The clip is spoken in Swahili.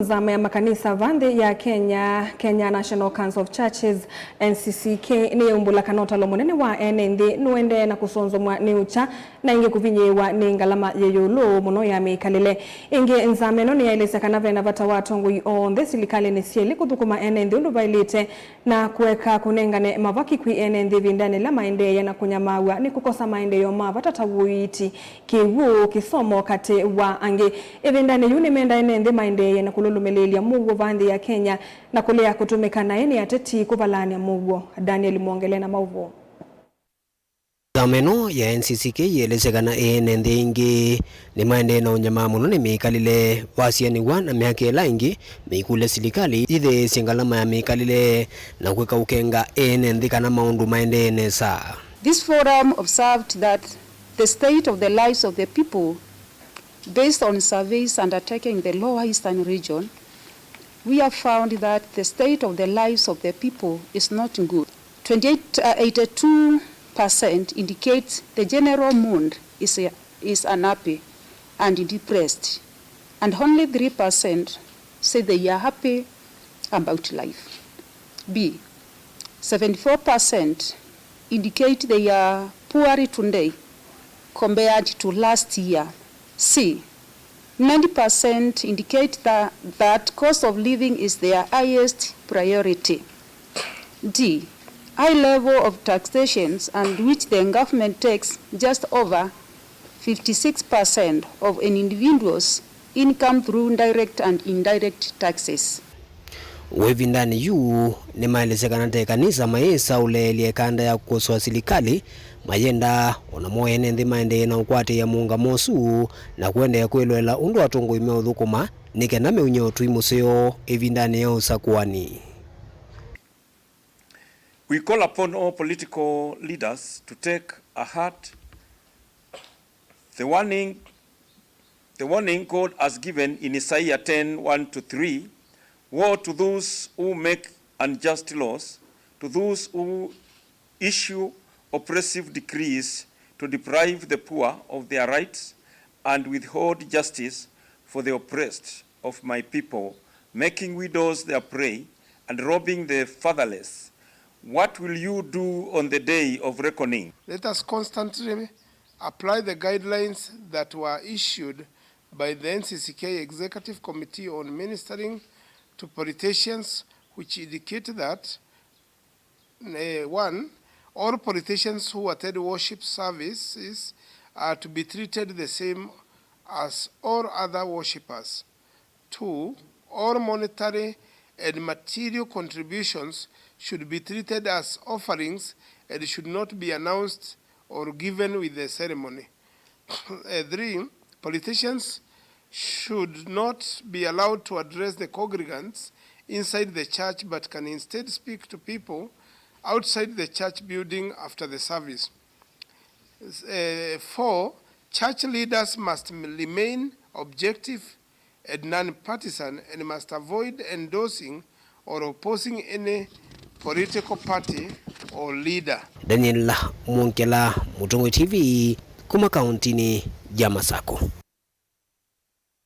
Nzama ya makanisa vande ya Kenya National Council of Churches Ncck niyaumbula kana utalo munene wa Enenthi niuendee na kusonzomw'a niucha na ingi kuvinyiiwa ni ngalama yiulu muno ya mikalile. Ingi Nzama ino niyaeleza kana vena vata watongoi onthe silikali ni sieli kuthukuma Enenthi undu vailite na kuweka kunengane mavaki kwi Enenthi vindani la maendeya na kunyamawa ni kukosa maendeyo mavata wuiti kiwu kisomo kati wa angi evindani yuni menda Enenthi maendeya na lumelia mugo vande ya Kenya na kulea kutumika na eni ateti kuvalania mugo. Daniel Mwongele na mauvo. Nzama ya Ncck yelezekana Enenthi ingi nimaendee na unyama muno ni mikalile wasianiwa na miaka ingi mikule silikali ithe singalama ya mikalile na kweka ukenga Enenthi kana maundu maendee nesa. This forum observed that the state of the lives of the people, based on surveys undertaken in the Lower Eastern region, we have found that the state of the lives of the people is not good. 82% indicates the general mood is unhappy and depressed, and only 3% say they are happy about life. B, 74% indicate they are poor today compared to last year. C, 90% indicate that cost of living is their highest priority. D, high level of taxations, and which the government takes just over 56% of an individual's income through direct and indirect taxes. Wevindani yu ni maelezekana te kanisa maesa ulelie kanda ya kukoswa silikali mayenda onamo Enenthi maendee na ukwate ya muunga mosu na kuende ya kuelwela undu watongo imeuthukuma nikena meunyo tuimuseo evindani ya usakuani. We call upon all political leaders to take a heart the warning God has given in Isaiah 10:1-3. Woe to those who make unjust laws, to those who issue oppressive decrees to deprive the poor of their rights and withhold justice for the oppressed of my people, making widows their prey and robbing the fatherless. What will you do on the day of reckoning? Let us constantly apply the guidelines that were issued by the Ncck Executive Committee on Ministering to Politicians, which indicate that 1. All politicians who attend worship services are to be treated the same as all other worshippers. 2. All monetary and material contributions should be treated as offerings and should not be announced or given with the ceremony. 3. Politicians should not be allowed to address the congregants inside the church, but can instead speak to people outside the church building after the service. 4. Church leaders must remain objective and non-partisan and must avoid endorsing or opposing any political party or leader. Daniel Mwongele, Mutongo TV, kuma kauntini ya Masako.